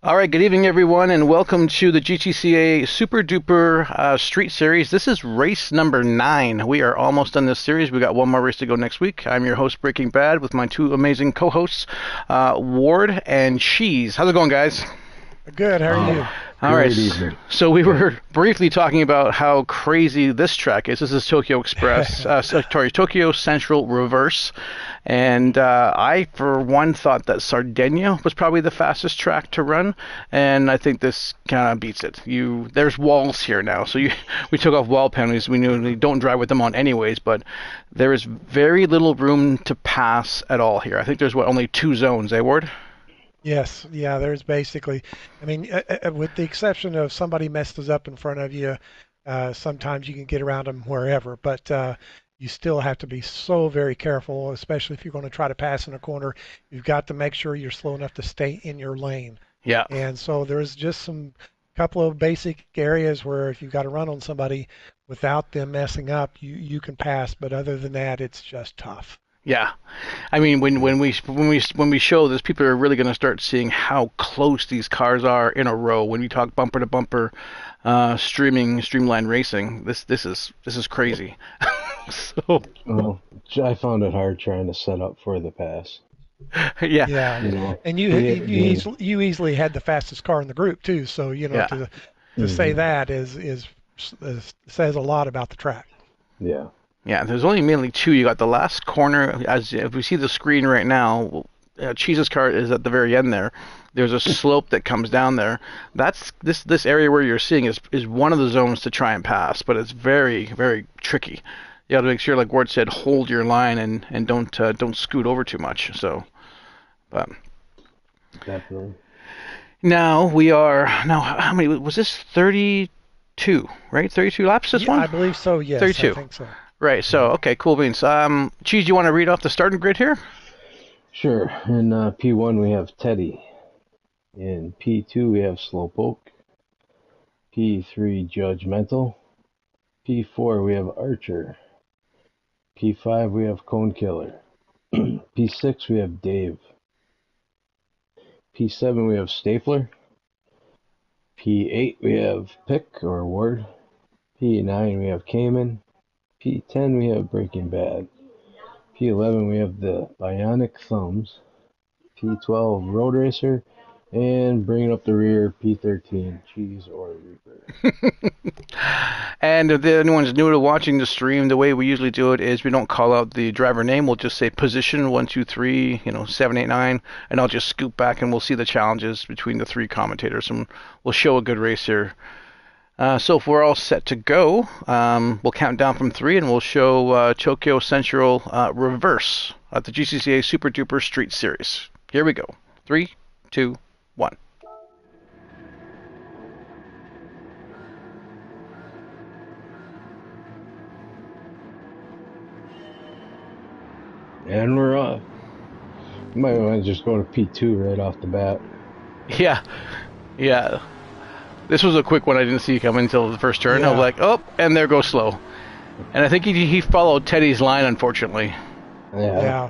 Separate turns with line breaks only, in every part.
All right, good evening, everyone, and welcome to the GTCA Super Duper Street Series. This is race number 9. We are almost done this series. We got one more race to go next week. I'm your host, Breaking Bad, with my two amazing co-hosts, Ward and Cheese. How's it going, guys?
Good. How are you?
All right.
Great evening.
So we were briefly talking about how crazy this track is. This is Tokyo Express, sorry, Tokyo Central Reverse. And I, for one, thought that Sardinia was probably the fastest track to run, and I think this kind of beats it. There's walls here now, so we took off wall penalties. We knew we don't drive with them on anyways, but there is very little room to pass at all here. I think there's only 2 zones, eh, Ward?
Yes. Yeah. There's basically, I mean, with the exception of somebody messes up in front of you, sometimes you can get around them wherever, but you still have to be so very careful, especially if you're going to try to pass in a corner. You've got to make sure you're slow enough to stay in your lane.
Yeah.
And so there's just some couple of basic areas where if you've got to run on somebody without them messing up, you can pass. But other than that, it's just tough.
Yeah, I mean, when we show this, people are really going to start seeing how close these cars are in a row. When we talk bumper to bumper, streamline racing, this is crazy. So
Well, I found it hard trying to set up for the pass.
yeah,
Yeah,
You know,
and
the
you easily had the fastest car in the group too. So
yeah,
to say
mhm,
that says a lot about the track.
yeah,
yeah. There's only mainly 2. You got the last corner, as if we see the screen right now. Cheese's car is at the very end there. There's a slope that comes down there. That's this area where you're seeing is one of the zones to try and pass, but it's very very tricky. You got to make sure, like Ward said, hold your line and don't scoot over too much. So, but
definitely.
now how many was this? 32, right? 32 laps this
Yeah, I
one?
believe so. Yes, I
32.
think so.
Right. So okay, cool beans. Cheese, you want to read off the starting grid here?
Sure. In P1 we have Teddy. In P2 we have Slowpoke. P3 Judgmental. P4 we have Archer. P5 we have Cone Killer. P6 we have Dave. P7 we have Stapler. P8 we have Pick or Ward. P9 we have Cayman. P10 we have Breaking Bad. P11 we have the Bionic Thumbs. P12 Road Racer. And bringing up the rear, P13 Cheese or Reaper.
And if anyone's new to watching the stream, the way we usually do it is we don't call out the driver name. We'll just say position 1, 2, 3, 7, 8, 9, and I'll just scoop back and we'll see the challenges between the 3 commentators, and we'll show a good race here. So if we're all set to go, we'll count down from 3 and we'll show Tokyo Central Reverse at the GCCA Super Duper Street Series. Here we go. 3, 2, 1.
And we're off. You might want to just go to P2 right off the bat.
Yeah, yeah. This was a quick one I didn't see coming until the first turn. I was
Yeah,
like, oh, and there goes slow. And I think he followed Teddy's line, unfortunately.
Yeah,
yeah,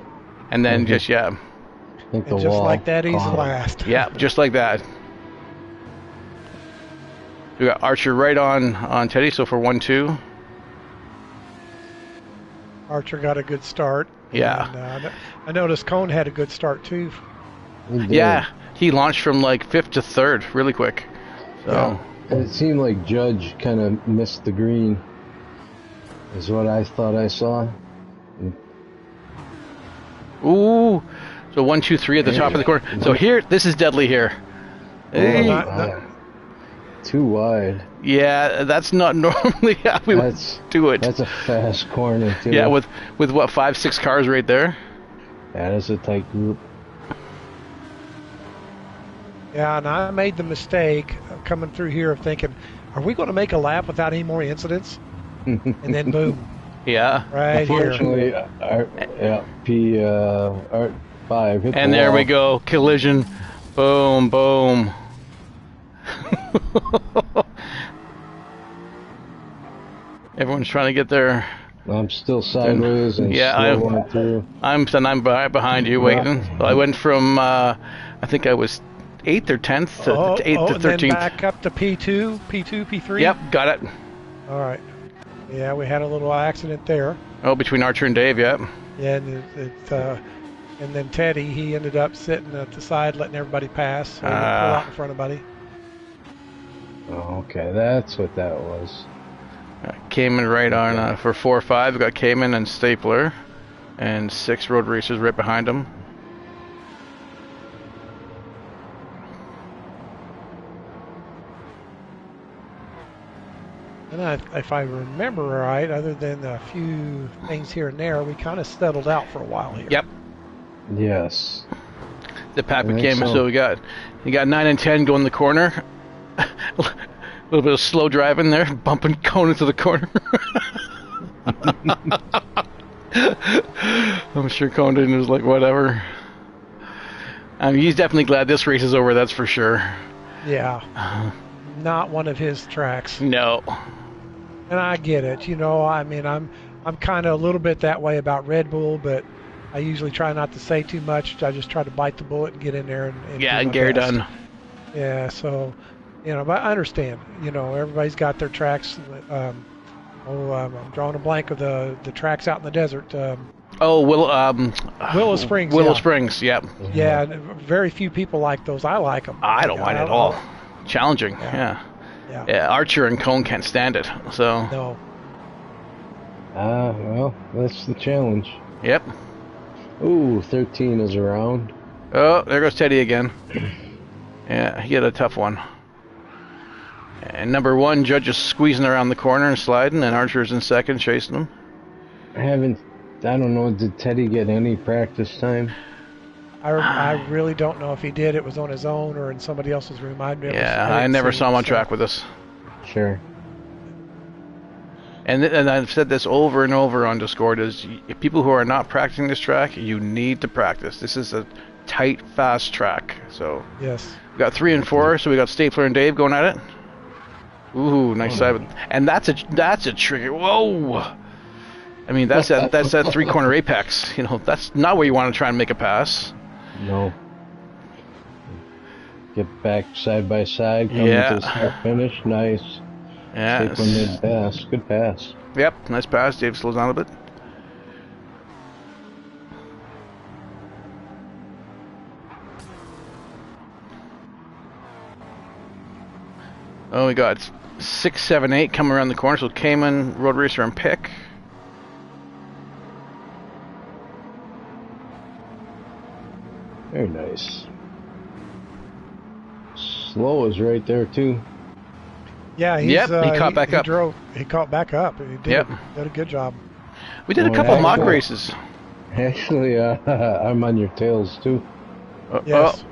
And then
mhm.
just, yeah,
I think the
and just
wall
like that, he's
caught him.
last.
yeah, just like that. We got Archer right on Teddy, so for 1, 2.
Archer got a good start,
Yeah.
and I noticed Cone had a good start too.
He did.
Yeah, he launched from like 5th to 3rd really quick.
Yeah.
So,
And it seemed like Judge kind of missed the green, is what I thought I saw.
ooh. So 1, 2, 3 at the top of the corner. So here, this is deadly here.
Oh,
Hey.
Not
too wide.
Yeah, that's not normally how we would
That's
do it.
that's a fast corner too.
Yeah, with what, 5, 6 cars right there.
That is a tight group.
Yeah, and I made the mistake of coming through here of thinking, are we going to make a lap without any more incidents? And then boom,
Yeah.
right here.
Unfortunately, R5 hit
And
the
there
wall.
we go. Collision. Boom, boom. Everyone's trying to get there.
I'm still sideways and
Yeah,
slowing through.
I'm right behind you waiting. I went from I think I was 8th or 10th to 8th to
and then
13th.
back up to P2, P3.
Yep, got it.
All right. Yeah, we had a little accident there.
Oh, between Archer and Dave, yep.
Yeah, and then Teddy, he ended up sitting at the side, letting everybody pass. So he didn't pull out in front of buddy.
Oh, okay, that's what that was.
Cayman right on for 4 or 5. We got Cayman and Stapler, and 6 road racers right behind him.
And if I remember right, other than a few things here and there, we kind of settled out for a while here.
Yep.
Yes.
The pack with Cayman, so you got 9 and 10 going the corner. A little bit of slow driving there, bumping, going into the corner. I'm sure Condon was like, whatever. I mean, he's definitely glad this race is over, that's for sure.
Yeah. Not one of his tracks.
No.
And I get it. You know, I mean, I'm kind of a little bit that way about Red Bull, but I usually try not to say too much. I just try to bite the bullet and get in there and
yeah,
do
and
my
Gary
best.
Dunn.
Yeah, so, you know, but I understand. You know, everybody's got their tracks. I'm drawing a blank of the tracks out in the desert. Willow Springs.
Willow Springs, yep.
Yeah, very few people like those. I like them.
I don't mind at all. Challenging, yeah. Archer and Cone can't stand it, so.
No.
Well, that's the challenge.
Yep.
Ooh, 13 is around.
Oh, there goes Teddy again. Yeah, he had a tough one. And number 1, Judge is squeezing around the corner and sliding, and Archer's in second, chasing him.
I don't know, did Teddy get any practice time?
I really don't know if he did. It was on his own or in somebody else's room. I
never saw him on track with us.
Sure.
And I've said this over and over on Discord, is people who are not practicing this track, you need to practice. This is a tight, fast track. So
yes.
We got 3 and 4, so we got Stapler and Dave going at it. Ooh, nice side. And that's a trigger. Whoa! I mean, that's that 3-corner apex. You know, that's not where you want to try and make a pass.
No. Get back side by side, come to start finish, nice.
Yeah.
Pass. Good pass.
Yep, nice pass. Dave slows down a bit. Oh, we got 6, 7, 8 coming around the corner. So Cayman, Road Racer, and Pick.
Very nice. Slow is right there too.
Yeah,
he caught back up.
He caught back up. He did, did a good job.
We did a couple mock races.
Actually, I'm on your tails too.
Yes.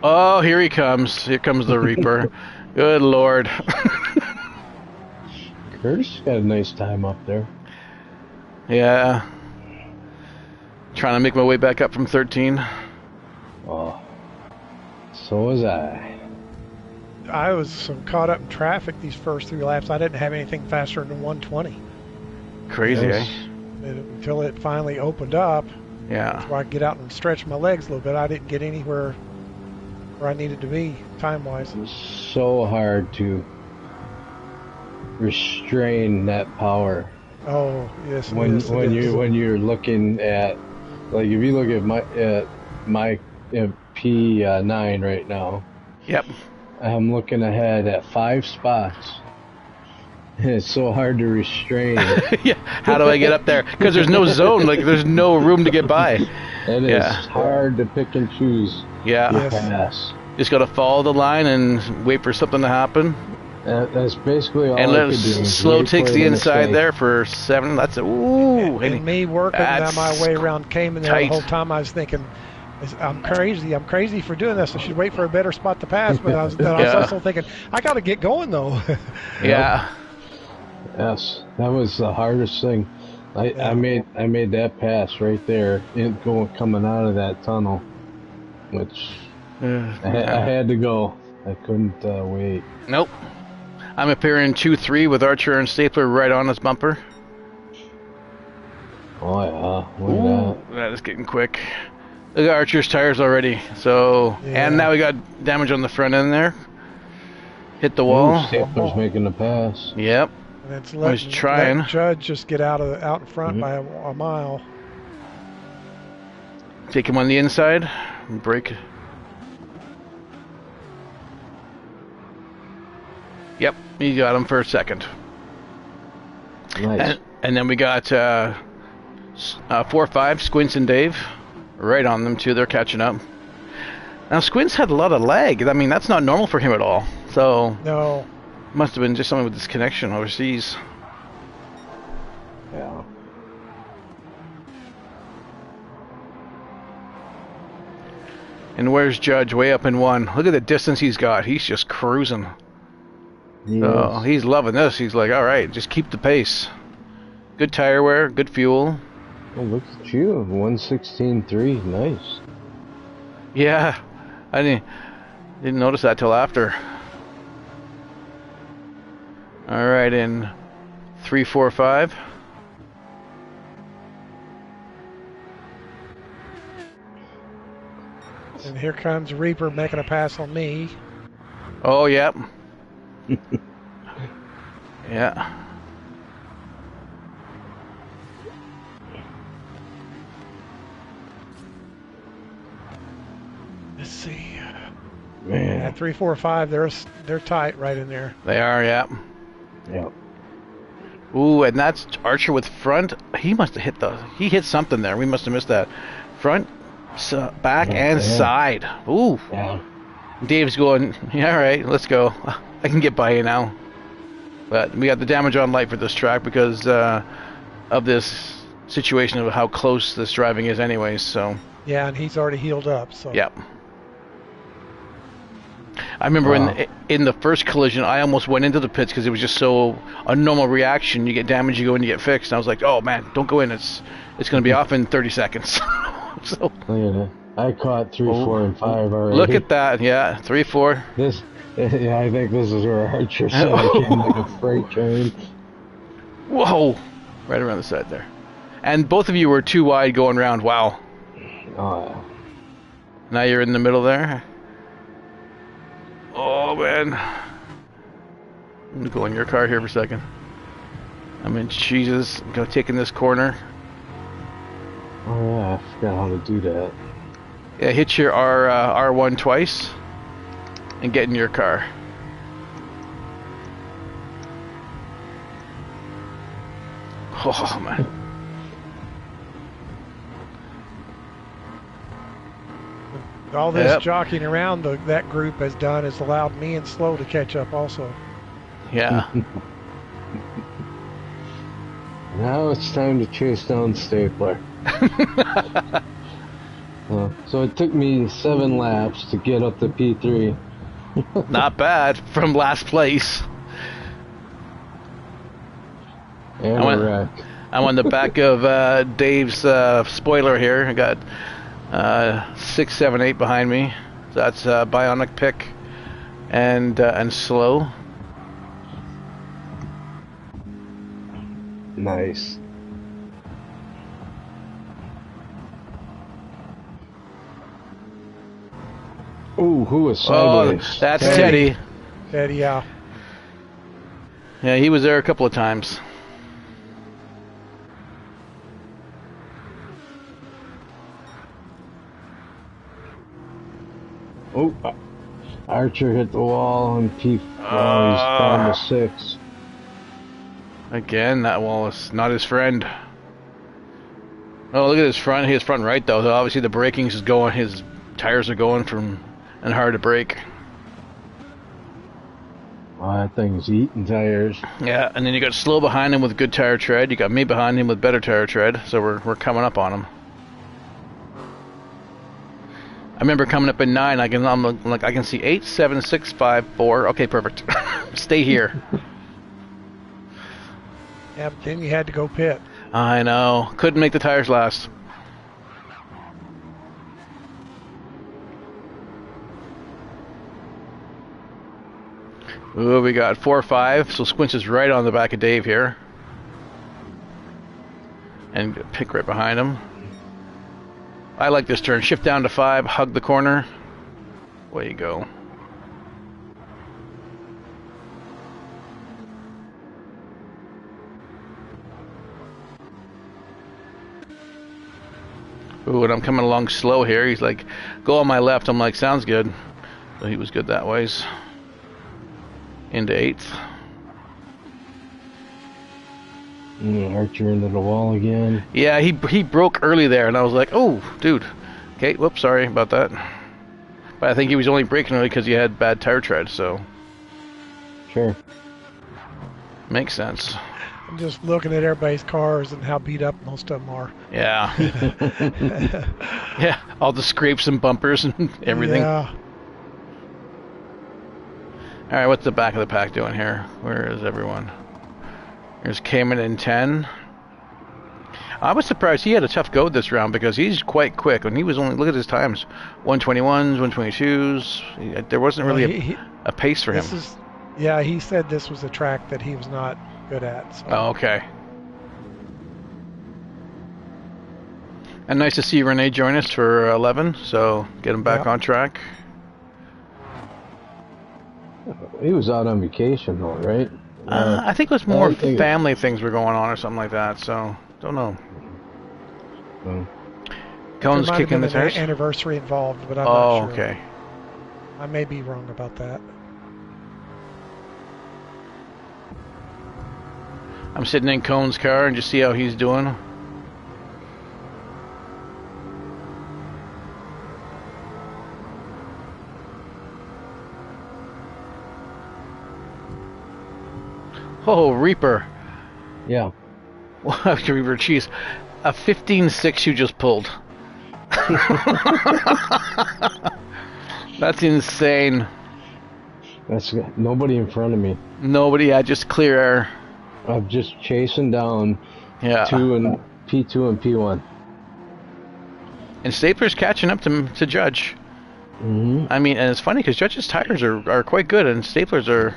Oh, here he comes. Here comes the Reaper. Good Lord.
Curtis got a nice time up there.
Yeah. Trying to make my way back up from 13.
Oh, so was I.
I was caught up in traffic these first 3 laps. I didn't have anything faster than 120.
Crazy, eh?
Until it finally opened up.
Yeah.
So I could get out and stretch my legs a little bit. I didn't get anywhere where I needed to be time-wise.
It was so hard to restrain that power.
Oh yes.
When you're looking at, like, if you look at my P9 right now.
Yep.
I'm looking ahead at 5 spots. It's so hard to restrain.
Yeah. How do I get up there? Because there's no zone. Like, there's no room to get by.
It is hard to pick and choose.
Yeah.
Yes.
Just got to follow the line and wait for something to happen.
That's basically all
and
I could do.
Slow takes the inside there for 7. That's
and me working my way around Cayman there the whole time. I was thinking, I'm crazy for doing this. I should wait for a better spot to pass. But I was also thinking, I got to get going though.
Yeah.
Yes, that was the hardest thing. I made that pass right there, coming out of that tunnel, which I had to go. I couldn't wait.
Nope. I'm appearing 2-3 with Archer and Stapler right on his bumper.
Oh yeah, look at that.
That is getting quick. Look at Archer's tires already. So,
Yeah.
and now we got damage on the front end there. Hit the
Ooh,
wall.
Stapler's making a pass.
Yep.
And it's
I was trying.
letting Judge just get out in front by a mile.
Take him on the inside. Brake. Yep, you got him for a second.
Nice.
And then we got 4-5, Squints and Dave. Right on them, too. They're catching up. Now, Squints had a lot of lag. I mean, that's not normal for him at all. So,
No.
must have been just something with this connection overseas.
Yeah.
And where's Judge? Way up in 1. Look at the distance he's got. He's just cruising. So he's loving this. He's like, all right, just keep the pace. Good tire wear, good fuel.
Oh, look at you. 116.3. Nice.
Yeah, I didn't notice that till after. All right, in 3-4-5.
And here comes Reaper making a pass on me.
Oh, yep. Yeah.
Let's see.
Man.
At 3, 4, 5, they're tight right in there.
They are, yeah.
Yep.
Ooh, and that's Archer with front. He must have he hit something there. We must have missed that. Front, back, and side. Ooh.
Yeah.
Dave's going, yeah, all right, let's go. I can get by you now. But we got the damage on light for this track because of this situation of how close this driving is anyways, so.
Yeah, and he's already healed up, so.
Yep. I remember in the first collision, I almost went into the pits because it was just so a normal reaction. You get damage, you go in, you get fixed. And I was like, oh man, don't go in. It's going to be off in 30 seconds. So.
Look at that. I caught 3, 4, and 5 already.
Look at that. Yeah, 3, 4.
This. Yeah, I think this is where Archer said I came like a freight train.
Whoa! Right around the side there. And both of you were too wide going round. Wow.
Oh, yeah.
Now you're in the middle there. Oh, man. I'm going to go in your car here for a second. I'm in Jesus. I'm going to take in this corner.
Oh, yeah, I forgot how to do that.
Yeah, hit your R1 twice and get in your car. Oh, man.
All this jockeying around that group has done has allowed me and Slow to catch up also.
Yeah.
Now it's time to chase down Stapler. So it took me 7 laps to get up to P3.
Not bad from last place.
And a wreck.
I'm on the back of Dave's spoiler here. I got 6, 7, 8 behind me. So that's Bionic Pick and Slow.
Nice. Ooh, who was sideways?
Oh, that's Teddy.
Teddy, yeah.
Yeah, he was there a couple of times.
Oh, Archer hit the wall on P. He's down to 6.
Again, that wall is not his friend. Oh, look at his front. His front right, though. So obviously the braking's is going. His tires are going from and hard to brake.
Oh, that thing's eating tires.
Yeah, and then you got Slow behind him with good tire tread. You got me behind him with better tire tread. So we're coming up on him. I remember coming up in 9. I can see 8, 7, 6, 5, 4. Okay, perfect. Stay here.
Yeah, but then you had to go pit.
I know. Couldn't make the tires last. Ooh, we got 4, 5. So Squints is right on the back of Dave here. And Pick right behind him. I like this turn. Shift down to 5, hug the corner. Way you go. Ooh, and I'm coming along slow here. He's like, go on my left. I'm like, sounds good. So he was good that ways. Into 8th.
Archer into the wall again.
Yeah, he broke early there, and I was like, oh, dude. Okay, whoops, sorry about that. But I think he was only braking early because he had bad tire tread, so.
Sure.
Makes sense.
I'm just looking at everybody's cars and how beat up most of them are.
Yeah. Yeah, all the scrapes and bumpers and everything.
Yeah.
All right, what's the back of the pack doing here? Where is everyone? There's Cayman in 10. I was surprised he had a tough go this round because he's quite quick. And he was only, look at his times, 121s, 122s. There wasn't really a pace for him.
Yeah, he said this was a track that he was not good at. So.
Oh, okay. And nice to see Renee join us for 11, so get him back on track.
He was out on vacation though, right?
I think it was more family things were going on or something like that, so don't know. Cohen's kicking the tires?
Anniversary involved, but I'm not sure.
Okay.
I may be wrong about that.
I'm sitting in Cohen's car and just see how he's doing. Oh, Reaper.
Yeah.
Reaper, jeez. A 15.6 you just pulled. That's insane.
That's nobody in front of me.
Nobody, just clear air.
I'm just chasing down
P2
and P1.
And Stapler's catching up to Judge.
Mm-hmm.
I mean, and it's funny because Judge's tires are quite good, and Stapler's are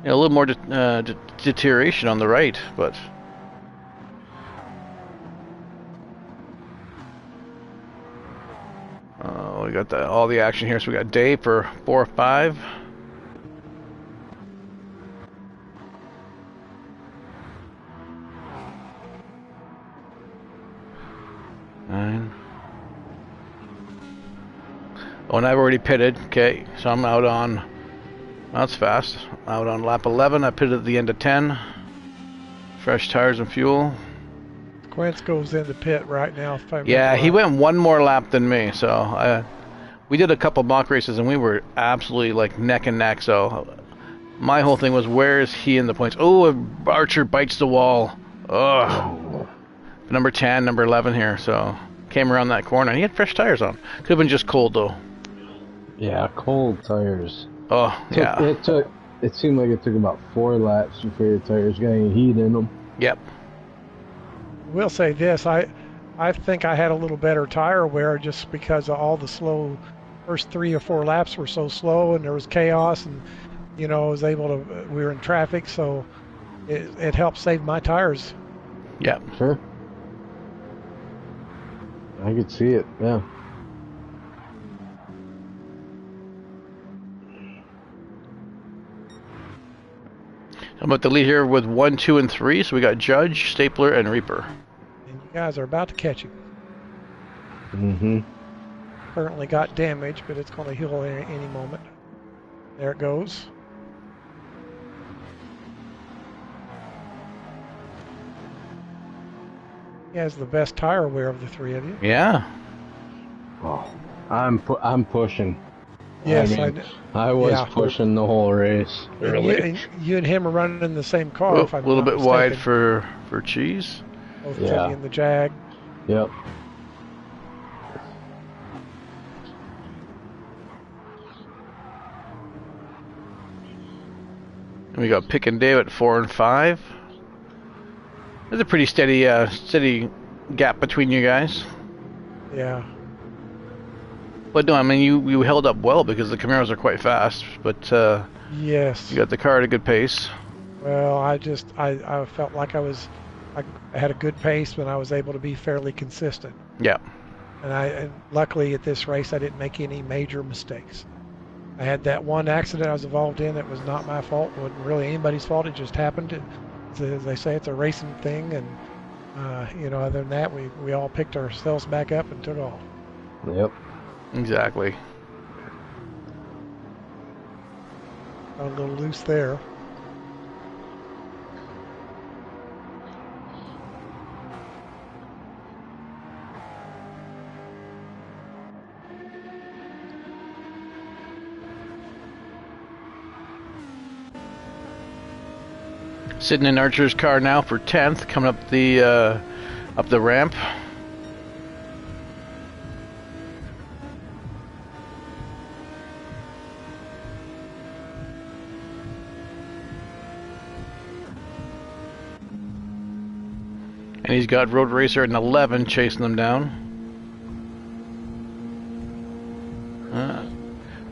a little more deterioration on the right, but. We got all the action here. So we got Dave for 4 or 5. Nine. Oh, and I've already pitted. Okay, so I'm out on. That's fast. Out on lap 11. I pitted at the end of 10. Fresh tires and fuel.
Quince goes in the pit right now.
Yeah, he went one more lap than me, so we did a couple mock races and we were absolutely like neck and neck. So my whole thing was, where is he in the points? Oh, Archer bites the wall. Ugh. Number 10, number 11 here. So came around that corner. He had fresh tires on. Could have been just cold though.
Yeah, cold tires.
Oh, yeah.
It seemed like it took about 4 laps before your tires got any heat in them.
Yep.
Will say this, I think I had a little better tire wear just because of all the slow first 3 or 4 laps were so slow and there was chaos, and I was able to, we were in traffic, so it helped save my tires.
Yeah,
sure. I could see it. Yeah.
I'm about the lead here with 1, 2, and 3. So we got Judge, Stapler, and Reaper.
And you guys are about to catch him.
Mm-hmm.
Currently got damage, but it's going to heal any moment. There it goes. He has the best tire wear of the 3 of you.
Yeah.
Oh, I'm pushing.
Yes,
I was pushing the whole race.
Really. You and him are running in the same car.
If I'm a little bit mistaken. Wide for Cheese.
Both in the Jag.
Yep.
And we got Pick and Dave at 4 and 5. There's a pretty steady gap between you guys.
Yeah.
But no, I mean you held up well because the Camaros are quite fast. But
yes,
you got the car at a good pace.
Well, I felt like I had a good pace, but I was able to be fairly consistent.
Yeah.
And luckily at this race I didn't make any major mistakes. I had that one accident I was involved in that was not my fault. It wasn't really anybody's fault. It just happened. As they say, it's a racing thing. And other than that, we all picked ourselves back up and took off.
Yep.
Exactly.
Got a little loose there.
Sitting in Archer's car now for 10th, coming up the ramp. And he's got Road Racer in 11 chasing them down.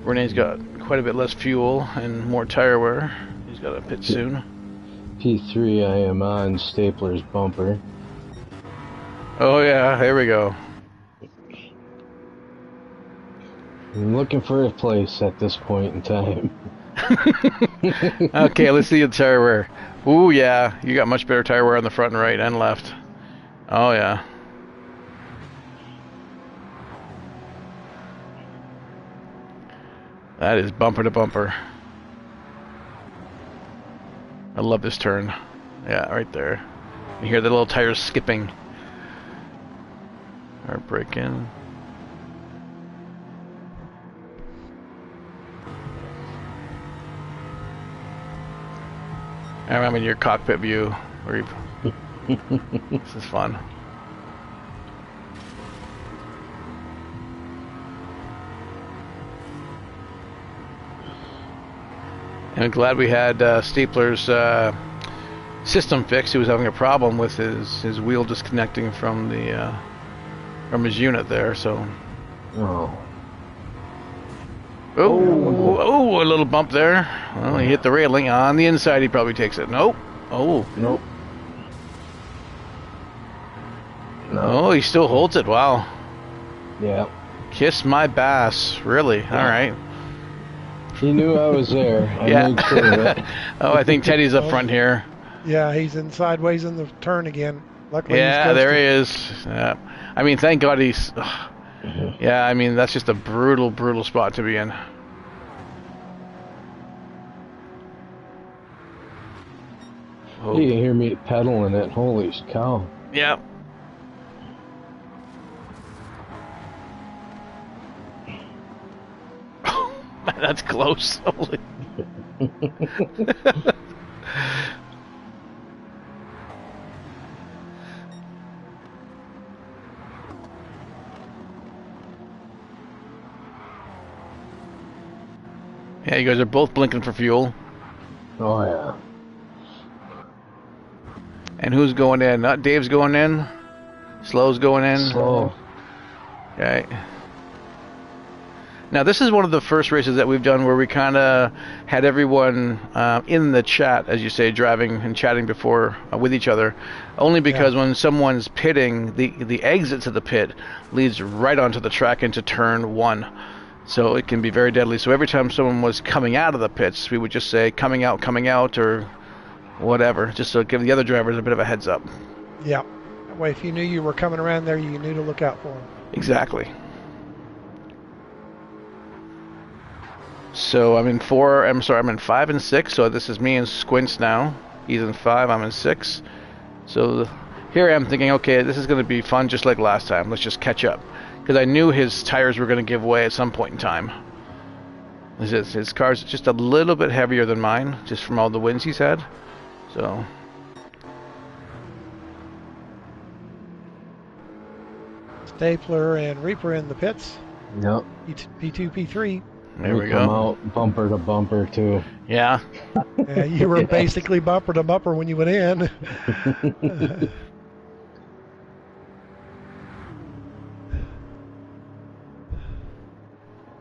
Renee's got quite a bit less fuel and more tire wear. He's got to pit soon.
P3, I am on Stapler's bumper.
Oh yeah, there we go.
I'm looking for a place at this point in time.
Okay, let's see the tire wear. Ooh yeah, you got much better tire wear on the front and right and left. Oh yeah. That is bumper to bumper. I love this turn. Yeah, right there. You hear the little tires skipping. Or braking. I'm in your cockpit view. Where you... This is fun. And I'm glad we had Stapler's system fixed. He was having a problem with his wheel disconnecting from the from his unit there. So.
Oh.
Oh, a little bump there. Well, he hit the railing. On the inside, he probably takes it. Nope. Oh.
Nope. No.
Oh, he still holds it. Wow.
Yeah.
Kiss my bass. Really? Yeah. All right.
He knew I was there. I made sure of it.
Oh, I think Teddy's up front here.
Yeah, he's in sideways in the turn again. Luckily,
yeah, there he is. Yeah. I mean, thank God he's... Yeah, I mean, that's just a brutal, brutal spot to be in.
Oh. You can hear me pedaling it. Holy cow.
Yeah. Man, that's close. Holy. Yeah, you guys are both blinking for fuel.
Oh, yeah.
And who's going in? Not Dave's going in. Slow's going in.
Slow.
Okay. Now, this is one of the first races that we've done where we kind of had everyone in the chat, as you say, driving and chatting before with each other. Only because when someone's pitting, the exit to the pit leads right onto the track into turn 1. So it can be very deadly. So every time someone was coming out of the pits, we would just say, coming out, or whatever, just to give the other drivers a bit of a heads up.
Yeah. That way, if you knew you were coming around there, you knew to look out for them.
Exactly. So I'm in 5 and 6, so this is me and Squints now. He's in 5, I'm in 6. So here I am thinking, okay, this is going to be fun just like last time. Let's just catch up. Because I knew his tires were going to give way at some point in time. His car's just a little bit heavier than mine, just from all the wins he's had. So...
Stapler and Reaper in the pits.
Yep.
P2, P3.
There we go.
Come out bumper to bumper too.
Yeah.
You were basically bumper to bumper when you went in.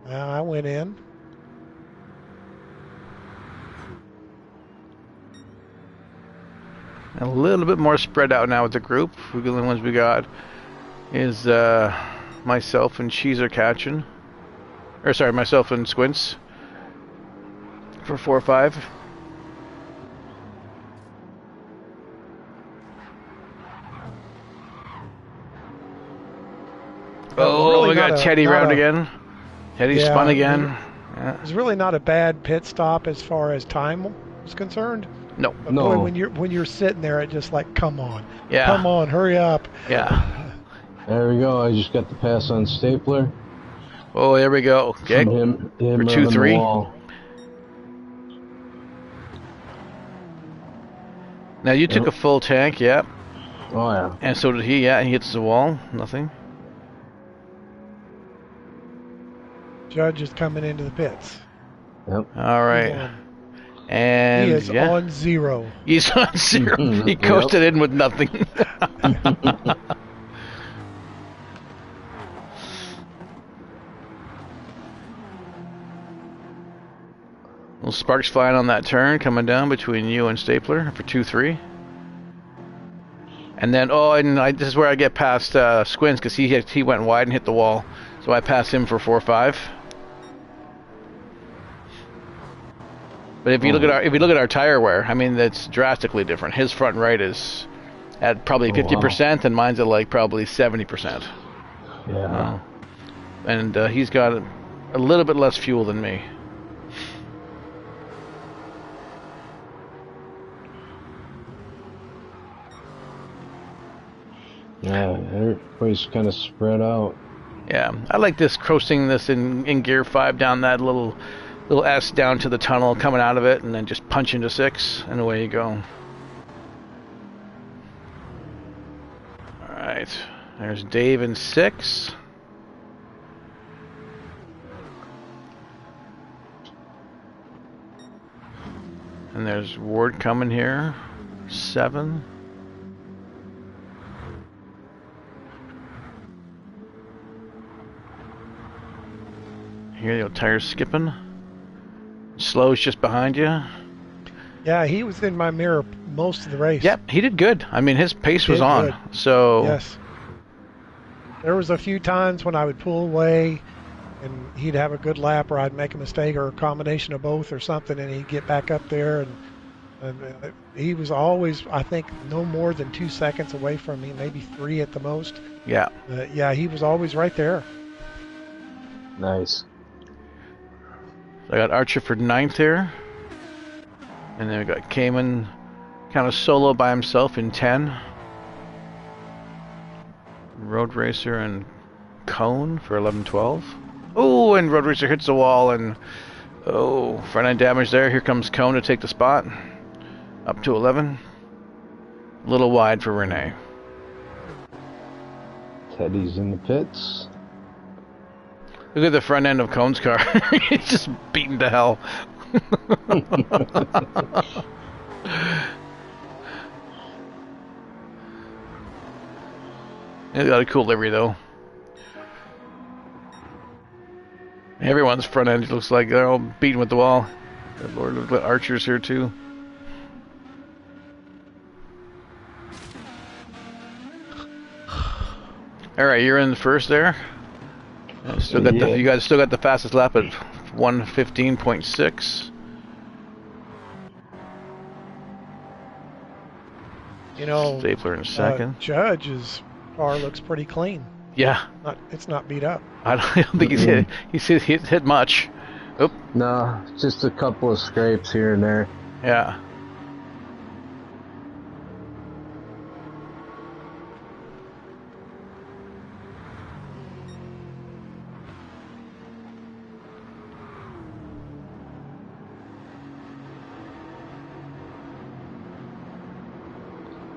I went in.
A little bit more spread out now with the group. The only ones we got is myself and Cheese are catching. Or sorry, myself and Squints for 4-5. Oh, we got Teddy round again. Teddy spun again.
It was really not a bad pit stop as far as time was concerned.
No.
But boy, when you're sitting there, it just like, come on.
Yeah.
Come on, hurry up.
Yeah.
There we go. I just got the pass on Stapler.
Oh, there we go. Okay.
Him
For 2-3. Now you took a full tank, yeah.
Oh yeah.
And so did he, yeah. He hits the wall. Nothing.
Judge is coming into the pits.
Yep.
All right. And
he is on 0.
He's on 0. He coasted in with nothing. Little sparks flying on that turn, coming down between you and Stapler for 2-3. And then, this is where I get past Squints because he went wide and hit the wall. So I pass him for 4-5. But if you look at our tire wear, I mean, that's drastically different. His front right is at probably 50%, and mine's at like probably 70%.
Yeah.
And he's got a little bit less fuel than me.
Yeah, everybody's kind of spread out.
Yeah, I like this coasting this in gear 5 down that little S down to the tunnel, coming out of it, and then just punch into 6, and away you go. All right, there's Dave in 6. And there's Ward coming here, 7. Here you go, tires skipping. Slow's just behind you.
Yeah, he was in my mirror most of the race.
Yep, he did good. I mean, his pace was on. Good. So
yes, there was a few times when I would pull away, and he'd have a good lap, or I'd make a mistake, or a combination of both, or something, and he'd get back up there, and he was always, I think, no more than 2 seconds away from me, maybe 3 at the most.
Yeah.
Yeah, he was always right there.
Nice.
I got Archer for 9th here. And then we got Cayman kind of solo by himself in 10. Road Racer and Cone for 11-12. Oh, and Road Racer hits the wall, and front end damage there. Here comes Cone to take the spot. Up to 11. A little wide for Renee.
Teddy's in the pits.
Look at the front end of Cone's car. He's just beaten to hell. He's got a cool livery, though. Everyone's front end looks like they're all beaten with the wall. Good Lord, look at Archer's here, too. Alright, you're in the first there. You guys still got the fastest lap at 1:15.6.
You know,
Stapler in second.
Judge's car looks pretty clean.
Yeah.
It's not beat up.
I don't think he's hit much. Oop.
No, just a couple of scrapes here and there.
Yeah.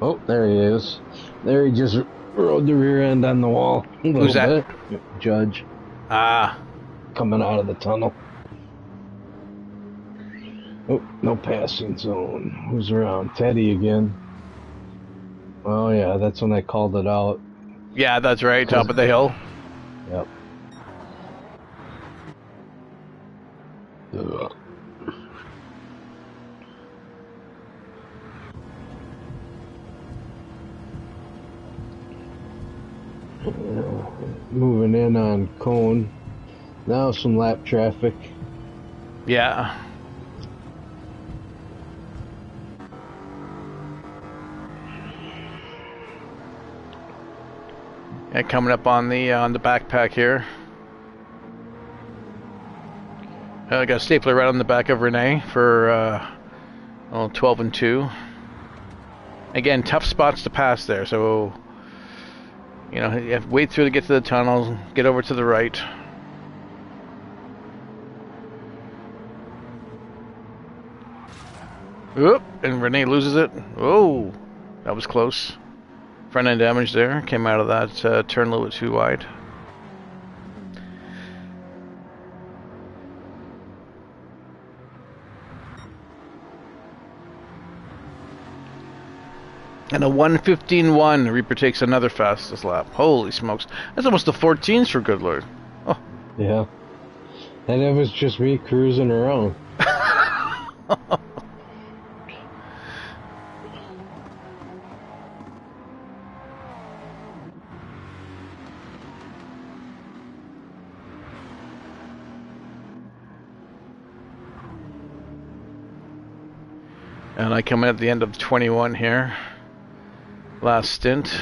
Oh, there he is. There he just rode the rear end on the wall.
Who's that?
Bit. Judge.
Ah.
Coming out of the tunnel. Oh, no passing zone. Who's around? Teddy again. Oh, yeah, that's when I called it out.
Yeah, that's right. Top of the hill.
Yep. Ugh. Moving in on Cone. Now some lap traffic.
Yeah. Yeah, coming up on the backpack here. I got a stapler right on the back of Renee for 12 and 2. Again, tough spots to pass there, so you have to wait through to get to the tunnel, get over to the right. Oop, and Renee loses it. Oh, that was close. Front end damage there. Came out of that turn a little bit too wide. And a 1:15.1. Reaper takes another fastest lap. Holy smokes. That's almost the 14s for good lord. Oh.
Yeah. And it was just me cruising around.
And I come in at the end of 21 here. Last stint.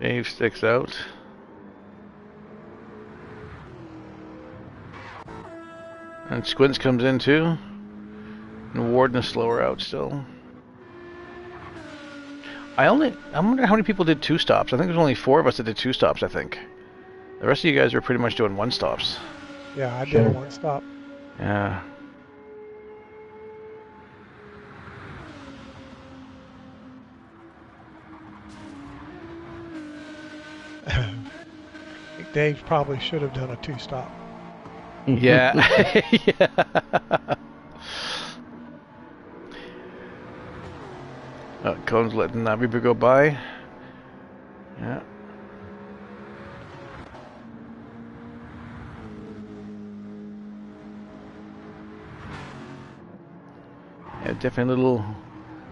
Dave sticks out. And Squints comes in too. And Warden is slower out still. I wonder how many people did 2 stops. I think there's only 4 of us that did 2 stops, I think. The rest of you guys are pretty much doing 1 stops.
Yeah, I did 1 stop.
Yeah.
I think Dave probably should have done a 2 stop.
Yeah. Yeah. Cone's letting that Reaper go by. Yeah. Yeah, definitely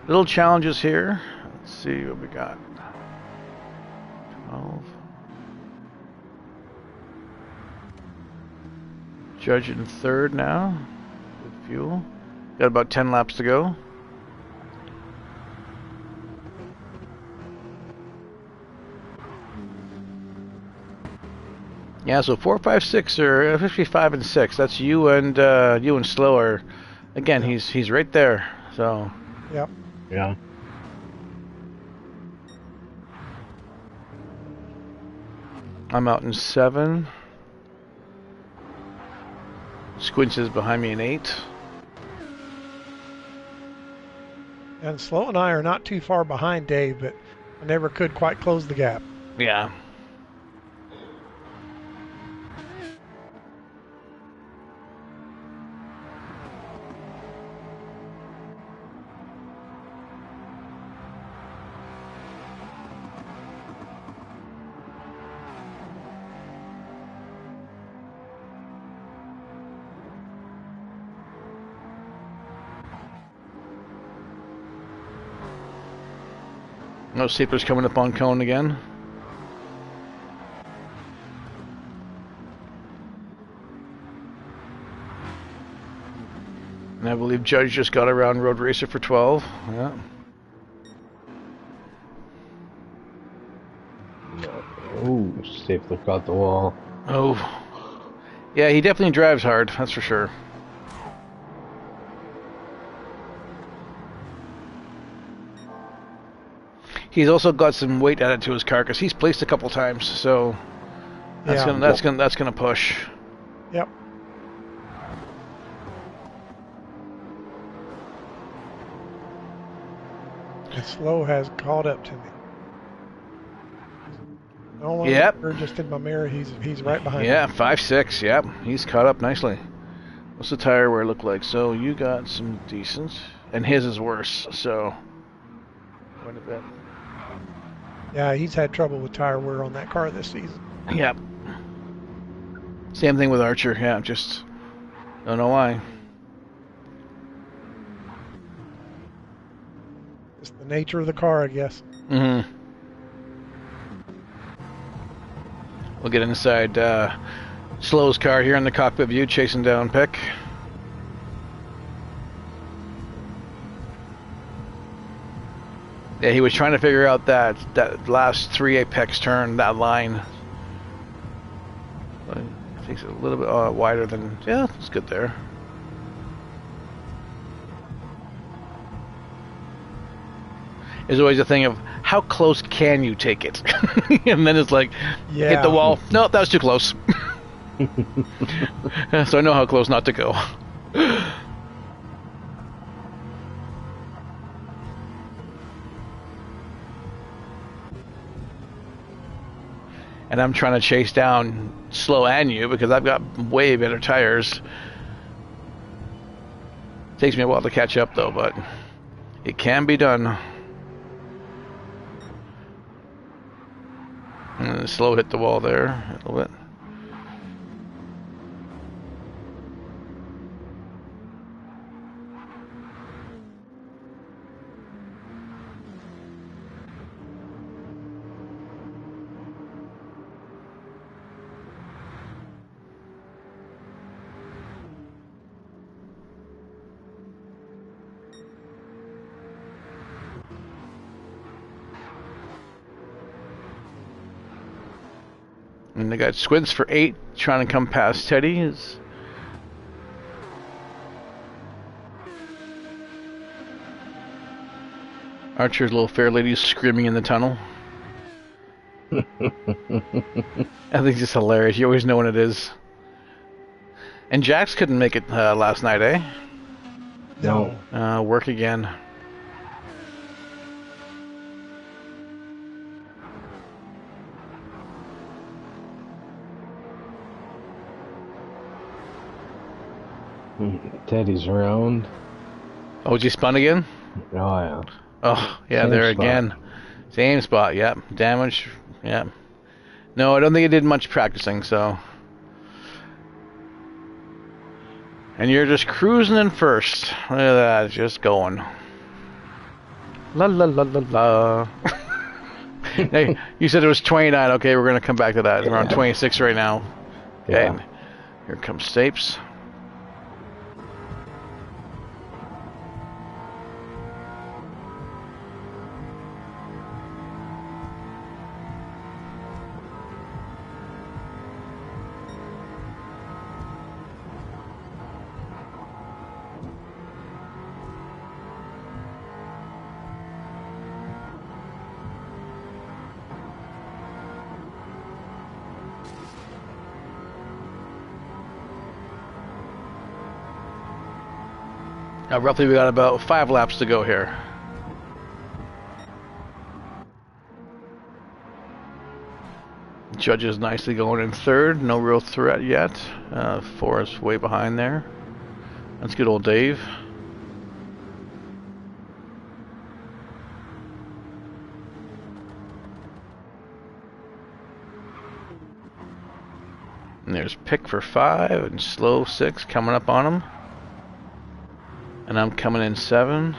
little challenges here. Let's see what we got. 12. Judge in 3rd now with fuel. Got about 10 laps to go. Yeah, so 4, 5, 6 or 55 and 6. That's you and Slower. Again,
yeah.
he's right there. So.
Yep.
Yeah.
I'm out in 7. Squinch is behind me in 8.
And Slow and I are not too far behind Dave, but I never could quite close the gap.
Yeah. No Sleeper's coming up on Cone again. And I believe Judge just got around Road Racer for 12. Yeah.
Oh, Stapler caught the wall.
Oh. Yeah, he definitely drives hard, that's for sure. He's also got some weight added to his car because he's placed a couple times, so that's gonna push.
Yep. And Slow has caught up to me. No one
Yep.
just in my mirror. He's right behind me.
Yeah, 5, 6. Yep, he's caught up nicely. What's the tire wear look like? So you got some decent, and his is worse. So quite a bit.
Yeah, he's had trouble with tire wear on that car this season.
Yep. Same thing with Archer. Yeah, just don't know why.
It's the nature of the car, I guess.
Mm-hmm. We'll get inside Slow's car here in the cockpit view, chasing down Pick. Yeah, he was trying to figure out that last 3 apex turn, that line. It takes it a little bit wider than... Yeah, it's good there. There's always a thing of how close can you take it? And then it's like, hit the wall. No, that was too close. So I know how close not to go. And I'm trying to chase down Slow and you because I've got way better tires. Takes me a while to catch up though, but it can be done. And Slow hit the wall there a little bit. And they got Squints for 8, trying to come past Teddy. Archer's little fair lady screaming in the tunnel. I think it's just hilarious. You always know when it is. And Jax couldn't make it last night, eh?
No.
Work again.
Teddy's around.
Oh, was he spun again?
Oh, yeah.
Oh, yeah,
Same
there
spot.
again. Same spot, yep. Damage, yep. No, I don't think he did much practicing, so... And you're just cruising in first. Look at that, just going. La la la la la. Hey, you said it was 29. Okay, we're going to come back to that. We're on 26 right now. Okay,
Yeah.
here comes Stapes. Roughly, we got about 5 laps to go here. Judge is nicely going in third. No real threat yet. Forrest way behind there. That's good old Dave. And there's Pick for 5 and Slow 6 coming up on him. And I'm coming in 7.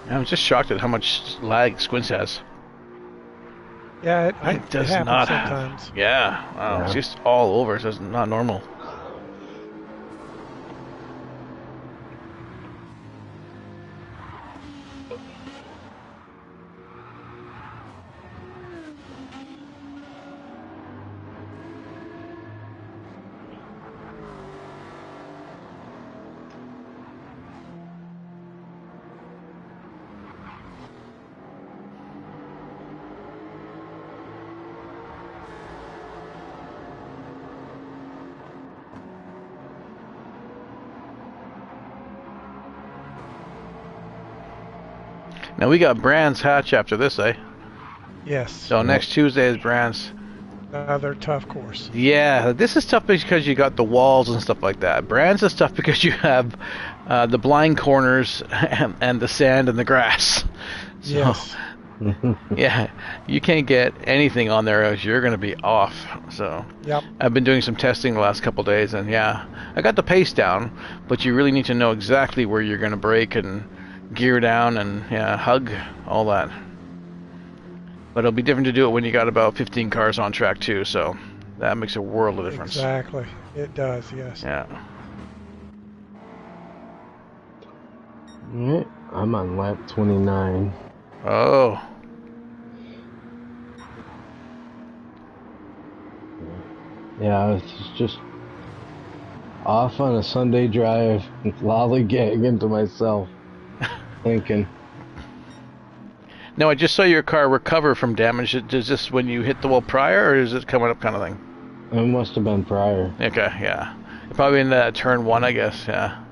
I'm just shocked at how much lag Squints has.
Yeah,
It does
happens
not
sometimes.
have. Yeah, wow,
Yeah.
it's just all over. So it's not normal. Now we got Brand's Hatch after this, eh?
Yes.
So next Tuesday is Brand's.
Another tough course.
Yeah, this is tough because you got the walls and stuff like that. Brand's is tough because you have the blind corners and the sand and the grass. So,
Yes.
Yeah, you can't get anything on there else you're going to be off. So
Yep.
I've been doing some testing the last couple days, and yeah, I got the pace down, but you really need to know exactly where you're going to brake and gear down and hug, all that. But it'll be different to do it when you got about 15 cars on track too, so that makes a world of difference.
Exactly. It does, yes.
Yeah.
Alright, I'm on lap 29.
Oh.
Yeah, I was just off on a Sunday drive, lollygagging to myself, thinking.
Now, I just saw your car recover from damage. Is this when you hit the wall prior, or is it coming up kind of thing?
It must have been prior.
Okay, yeah. Probably in turn 1, I guess, yeah.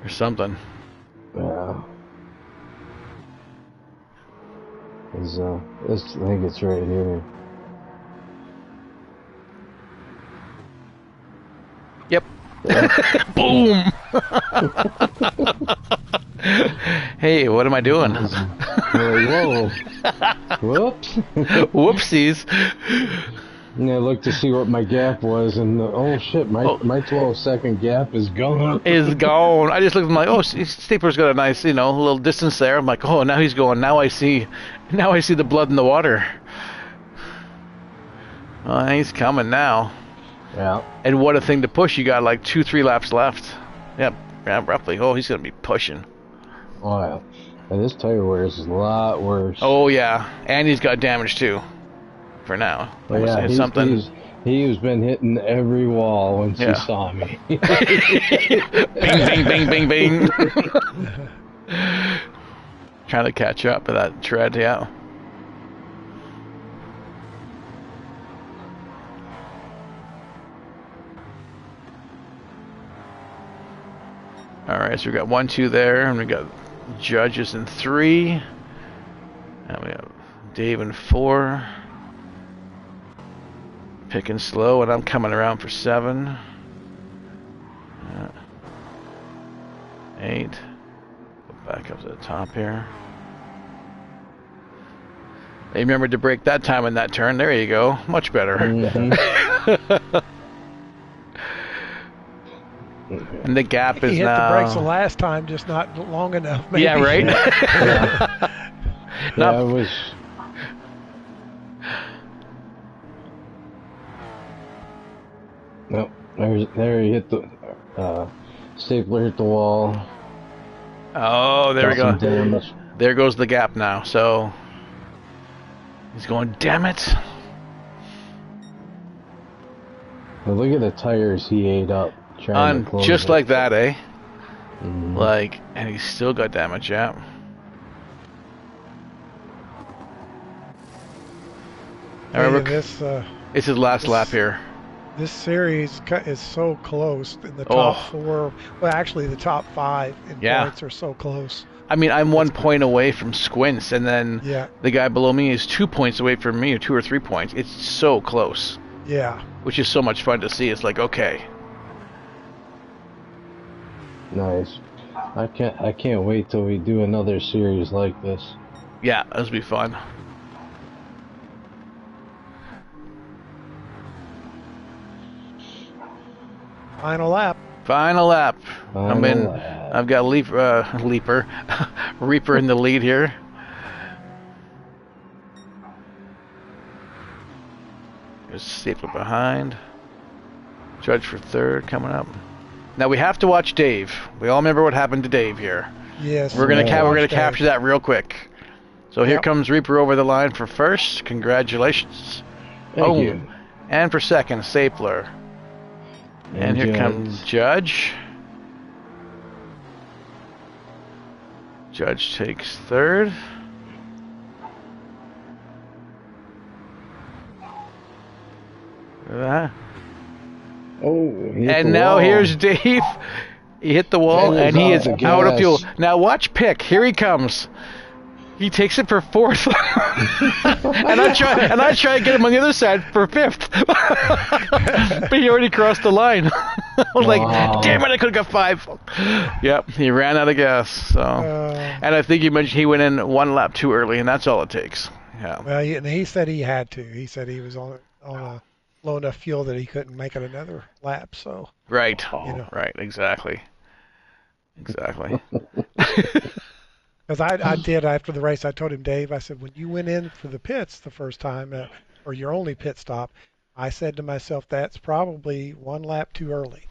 Or something.
Yeah. I think it's right here.
Yep. Boom! Hey, what am I doing?
Like, whoa. Whoops.
Whoopsies.
And I looked to see what my gap was, and oh shit, my 12-second gap is gone.
Is gone. I just looked at him like, oh, Stapler's got a nice, little distance there. I'm like, oh, now he's going. Now I see the blood in the water. Oh, he's coming now.
Yeah.
And what a thing to push. You got like 2-3 laps left. Yeah, roughly. Oh, he's going to be pushing.
Oh, yeah. And this tire wear is a lot worse.
Oh, yeah. And he's got damage, too. For now.
But yeah, he's been hitting every wall once he saw me.
Bing, bing, bing, bing, bing. Trying to catch up to that tread, yeah. Alright, so we got 1, 2 there, and we got Judges in 3. And we have Dave in 4. Picking slow, and I'm coming around for 7. 8. Go back up to the top here. They remembered to brake that time in that turn. There you go. Much better.
Mm-hmm.
And the gap is
He hit
now...
the brakes the last time, just not long enough. Maybe.
Yeah, right?
Yeah, it was... Nope. There he hit the... Stapler hit the wall.
Oh, there we go.
Damage.
There goes the gap now. So he's going, damn it.
Now look at the tires he ate up. Trying to close
Just
it.
like that, eh?
Mm-hmm.
Like, and he's still got damage, yeah. I remember
This,
it's his last lap here.
this series is so close in the top 4. Well, actually, the top 5 in points are so close.
I mean, I'm 1 point away from Squints, and then
Yeah.
the guy below me is 2 points away from me, or 2 or 3 points. It's so close,
Yeah.
which is so much fun to see. It's like, okay.
Nice. I can't wait till we do another series like this.
Yeah, this will be fun.
Final lap.
Final lap.
Final lap.
I've got Reaper in the lead here. There's Stapler behind. Judge for 3rd coming up. Now we have to watch Dave. We all remember what happened to Dave here.
Yes.
We're gonna
watch
capture that real quick. So here comes Reaper over the line for 1st. Congratulations.
Thank you.
And for 2nd, Stapler. And here comes Judge. Judge takes 3rd. Look at that.
Oh,
And now here's Dave. He hit the wall, and he is out of fuel. Now watch Pick. Here he comes. He takes it for fourth, and I try to get him on the other side for fifth, but he already crossed the line. I was like, damn it, I could have got 5. Yep, he ran out of gas. So, and I think you mentioned he went in 1 lap too early, and that's all it takes. Yeah.
Well, and he said he had to. He said he was on a low enough fuel that he couldn't make it another lap. So.
Right.
You know.
Right. Exactly.
Because I did after the race, I told him, Dave, I said, when you went in for the pits the first time, or your only pit stop, I said to myself, that's probably 1 lap too early.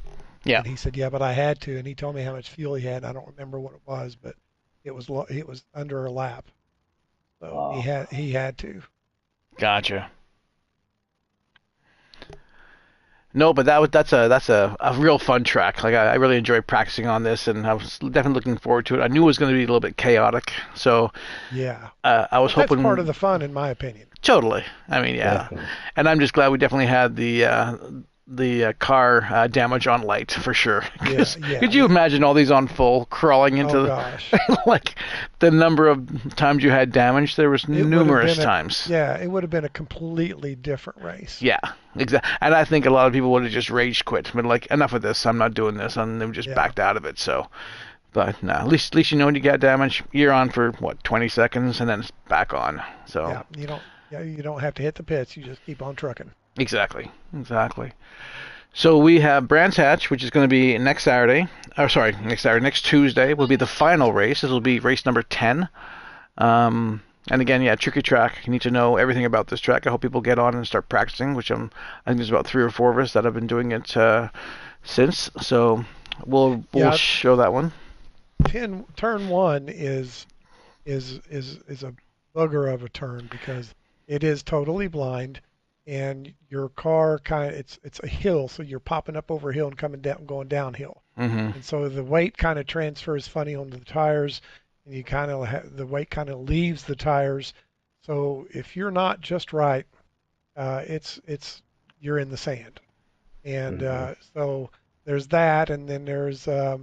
Yeah.
And he said, yeah, but I had to. And he told me how much fuel he had. I don't remember what it was, but it was under a lap. So he had to.
Gotcha. No, but that's a real fun track. Like I really enjoyed practicing on this, and I was definitely looking forward to it. I knew it was going to be a little bit chaotic, so
yeah,
I was hoping.
That's part of the fun, in my opinion.
Totally. I mean, yeah, definitely. And I'm just glad we definitely had the car damage on light for sure.
Yeah.
Could you imagine all these on full crawling into
gosh.
like the number of times you had damage? There was numerous times.
It would have been a completely different race.
Yeah, exactly. And I think a lot of people would have just rage quit. But like, enough of this. I'm not doing this. And they just backed out of it. So, but no, at least you know when you got damage, you're on for 20 seconds, and then it's back on. So
you don't have to hit the pits. You just keep on trucking.
Exactly. So we have Brands Hatch, which is going to be next Tuesday will be the final race. This will be race number 10. And again, tricky track. You need to know everything about this track. I hope people get on and start practicing, which I think there's about 3 or 4 of us that have been doing it since. So we'll show that one.
Turn 1 is a booger of a turn because it is totally blind. And your car it's a hill, so you're popping up over a hill and coming down, going downhill.
Mm-hmm.
And so the weight kind of transfers funny onto the tires, and you the weight kind of leaves the tires. So if you're not just right, you're in the sand. And so there's that, and then there's the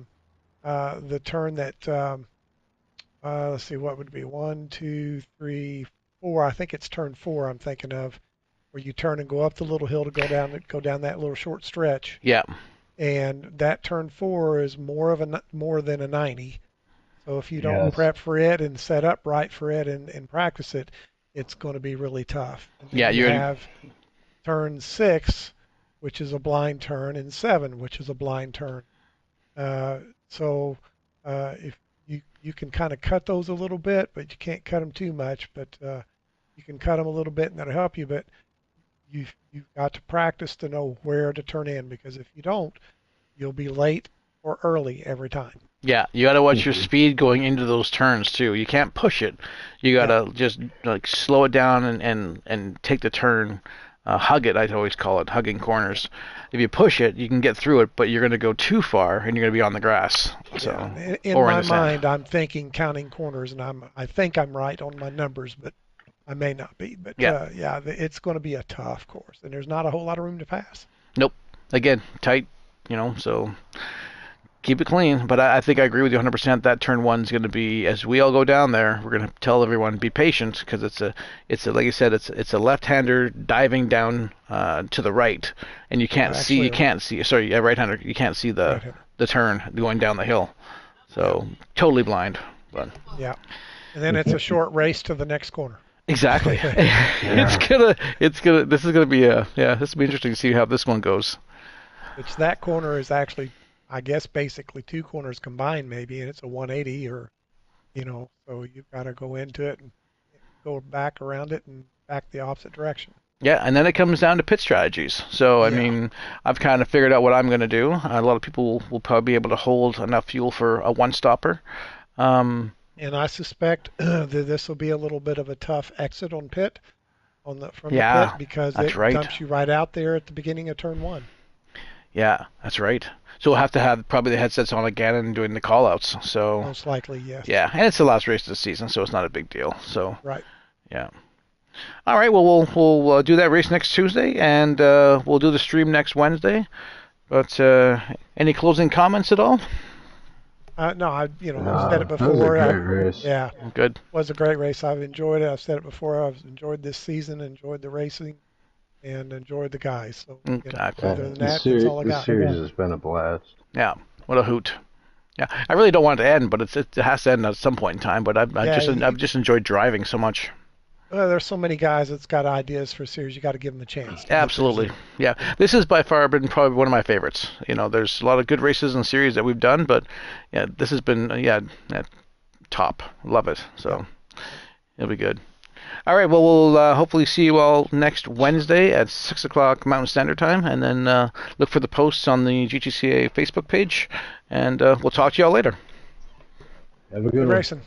turn that let's see, what would it be 1, 2, 3, 4? I think it's turn 4. I'm thinking of. Where you turn and go up the little hill to go down that little short stretch.
Yeah.
And that turn 4 is more than a 90. So if you don't prep for it and set up right for it and practice it, it's going to be really tough. And you have turn 6, which is a blind turn, and 7, which is a blind turn. So if you can kind of cut those a little bit, but you can't cut them too much. But you can cut them a little bit, and that'll help you. But you've got to practice to know where to turn in, because if you don't, you'll be late or early every time.
Yeah, you got to watch your speed going into those turns too. You can't push it. You got to just like slow it down and take the turn. Hug it, I always call it, hugging corners. If you push it, you can get through it, but you're going to go too far and you're going to be on the grass. So,
in my mind, I'm thinking counting corners, and I think I'm right on my numbers, but I may not be. But it's going to be a tough course, and there's not a whole lot of room to pass.
Nope. Again, tight, so keep it clean. But I think I agree with you 100%. That turn 1's going to be, as we all go down there, we're going to tell everyone be patient, because it's a like you said, it's a left-hander diving down to the right, and right-hander, you can't see the turn going down the hill. So totally blind. But
yeah, and then it's a short race to the next corner.
Exactly. This will be interesting to see how this one goes.
Which that corner is actually, I guess, basically 2 corners combined maybe, and it's a 180 or, so you've got to go into it and go back around it and back the opposite direction.
Yeah, and then it comes down to pit strategies. So, I mean, I've kind of figured out what I'm going to do. A lot of people will probably be able to hold enough fuel for a one-stopper.
And I suspect that this will be a little bit of a tough exit on pit, from the pit, because it dumps you right out there at the beginning of turn 1.
Yeah, that's right. So we'll have to have probably the headsets on again and doing the call-outs. So
most likely, yes.
Yeah, and it's the last race of the season, so it's not a big deal. So
right.
Yeah. All right. Well, we'll do that race next Tuesday, and we'll do the stream next Wednesday. But any closing comments at all?
No, I've said it
That was a
before.
great race.
Yeah,
Good.
was a great race. I've enjoyed it. I've said it before. I've enjoyed this season, enjoyed the racing, and enjoyed the guys. So,
Exactly.
other than that, that's all I
This
got.
series has been a blast.
Yeah. What a hoot. Yeah. I really don't want it to end, but it has to end at some point in time. But
Yeah,
I've just enjoyed driving so much.
well, there's so many guys that's got ideas for a series. You got to give them a chance to get theirs
Absolutely.
in.
Yeah. This has by far been probably one of my favorites. There's a lot of good races and series that we've done, but yeah, this has been top. Love it. So it'll be good. All right. Well, we'll hopefully see you all next Wednesday at 6 o'clock Mountain Standard Time, and then look for the posts on the GTCA Facebook page, and we'll talk to you all later.
Have a
Good
good one.
racing.